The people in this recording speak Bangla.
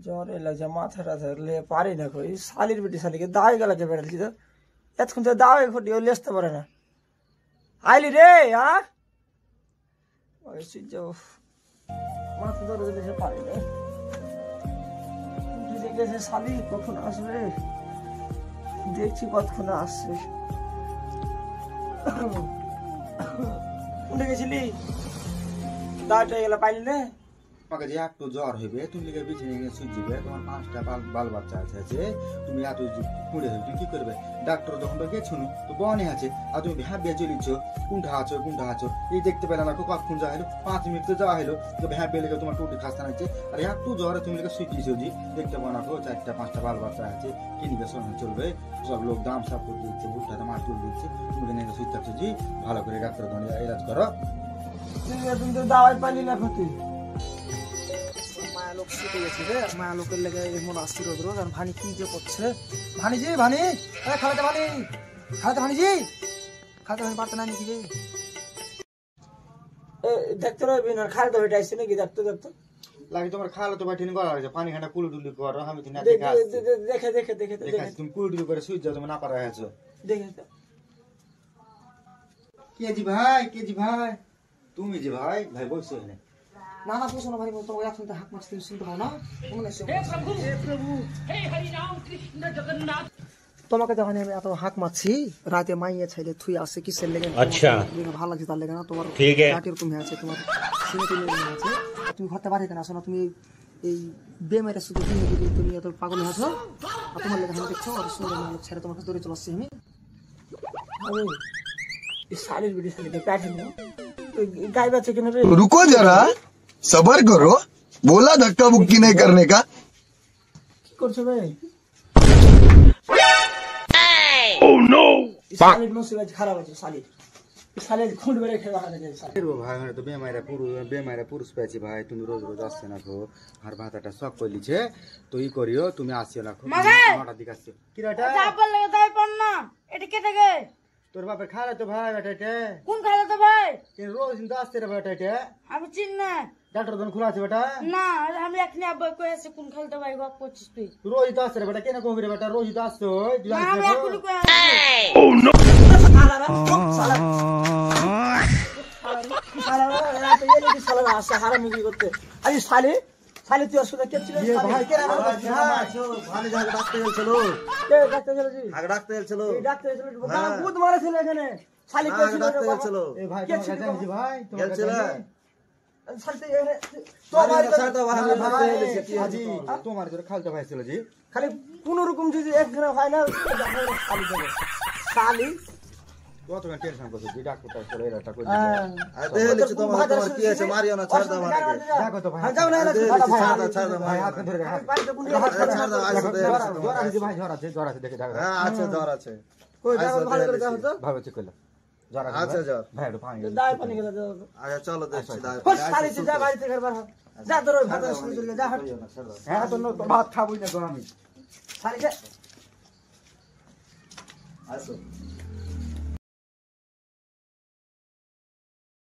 জ্বর লাগছে, মাথাটা ধরলে পারি না কই। শালির বেটি শালিকে দাওয়াই গেলাকে বেড়াচ্ছি তো, এতক্ষণ তো দাওয়াই ঘটি ও লেসতে পারে না। আইলি রে ওই সূর্য মাথা ধরে দিলে পারি না। উঠে গেছে শালি, কখন আসবে দেখছি, কতক্ষণ আসবে। উঠে গেছিলি দাওয়াটা গেলে পাইলি না? আমাকে যে একটু জ্বর হইবে তুমি লিখে বিছিয়ে নিয়ে সুজিবে, তোমার 5টা বাল বাচ্চা আছে, তুমি এত পুড়ে হইবে কি করবে? ডাক্তার যখন তো গেছো তো বনে আছে, আর তুমি ভাবিয়া চলিছ কোনটা আছো এই দেখতে পেলে না কখন যাওয়া হলো, 5 মিনিট তো যাওয়া হলো, তো ভাবিয়ে লেগে তোমার টুটি খাস্তা আছে, আর একটু জ্বরে তুমি লিখে সুজি দেখতে পাও না 4টা 5টা বাল বাচ্চা আছে, কিনিকে শোনা চলবে, সব লোক দাম সাপ করে দিচ্ছে, ভুট্টাতে মাছ তুলে দিচ্ছে, তুমি নিয়ে সুজি থাকছো জি, ভালো করে ডাক্তার ইলাজ করো। তুমি তো দাওয়াই পাইলি না ক্ষতি। মায়া লোক ছুটে গেছে রে, মায়া লোকের লেগে এমন আসছি রোজ রোজ। আর ভানি কি যে করছে, ভানিজি খালাতে ভানিজি পারতে না নাকি রে? দেখতে রবি না খালাতে বেটা আসছে নাকি? দেখতে লাগে তোমার খালো তো বাটিনি করা হয়েছে, পানি খান্ডা কুলুটুলি করো, আমি তো না দেখে তুমি কুলুটুলি করে সুইচ যাও, তুমি না পারা আছো দেখে। কেজি ভাই তুমি যে ভাই বসছো এখানে না বুঝো না ভাই, তোমার এখন হাত মাছ তুমি শুনতে পাও না? তোমাকে যখন আমি এত হাঁক মারছি রাতে, মাইয়া ছাইলে থুই আসে কিসের লেগে? আচ্ছা ভালো লাগছে তার লেগে না? তোমার এরকম আছে, তোমার আছে, তুমি ঘরতে বাড়িতে না আসো না, তুমি এই বেমারে শুধু তুমি এত পাগল হয়েছো, আর তোমার লেগে আমি দেখছো আর সুন্দর ছেড়ে তোমাকে ধরে চলে আসছি আমি। শালির বিড়ি শালিকে প্যাঠে নিও गाय बच्चे के नरे। रुको जरा सबर करो, बोला धक्का बुक्की नहीं करने का। কি করছ ভাই? Oh no! শালির নসিব খারাপ আছে, শালির খুঁট বেরে খেলা হয় না শালির। ভাই মানে তো বেমাইরা পুরুষ পেয়েছি ভাই, তুমি রোজ আসছে না গো, আর ভাতাটা শখ করলিছে তো ই করিও, তুমি আসিও না গো, 9টার দিকে আসিও। কি রে এটা? চাপল লাগে তাই পড় না, এটা কে থেকে? তোর বাপের খালা তো ভাই বেটা, কোন খালা তো ভাই? রোজ কিন্তু আসছে রে বেটা, আমি চিন না। ডাক্তার দোকান খোলা আছে বেটা? না আমি এখনি আব্বা কই আছে, কোন খালা তো ভাই গপ করছিস তুই? রোজ তো আসছে রে বেটা, কেন কবি রে বেটা, রোজ তো আসছে ওই না আমি এখনি কই আছে। ও নো শালা আসছে হারামি করতে। আরে শালি তুই আসলে কে ছিল? ভাই কেন ভালো জায়গা ডাক্তার গেছিল, কে ডাক্তার জি? আগে ডাক্তার গেছিল, এই ডাক্তার ছিল, গানা ভূত মারছিল এখানে। শালি কে ছিল? ডাক্তার গেছিল। এই ভাই তোমার কাছে জানিস ভাই, তোমার কাছে শালি এখানে তোমার সাথে ভাই এসেছে কি আজি, তোমার জন্য খালতে ভাই ছিল জি। খালি কোন রকম যদি এক ঘন্টা হয় না খালি দেবে শালি। কতক্ষণ টেনশন করছো জি, ডাক্তার চলে এরাটা করে আর দেখেছি তোমার কি আছে, মারিও না, ছাড় দাও আমাকে। দেখো তো ভাই, যাও না ছাড় দাও ভাই, হাত ধরে রাখো, ছাড় দাও। জ্বর আছে ভাই, জ্বর আছে দেখে দেখো। হ্যাঁ আছে, জ্বর আছে, কই দাও ভালো করে দাও তো ভাবে চেক করলাম, জ্বর আছে আচ্ছা জ্বর, ভাই একটু পানি দাই পানি গেল দাও। আচ্ছা চলো দেখছি দাই। ও শালি তুই যা বাড়ি থেকে বার হ, যা তোর ভাত শুরু করে যা হাট। হ্যাঁ তো ভাত খাবই না গো আমি। শালি যা আসো।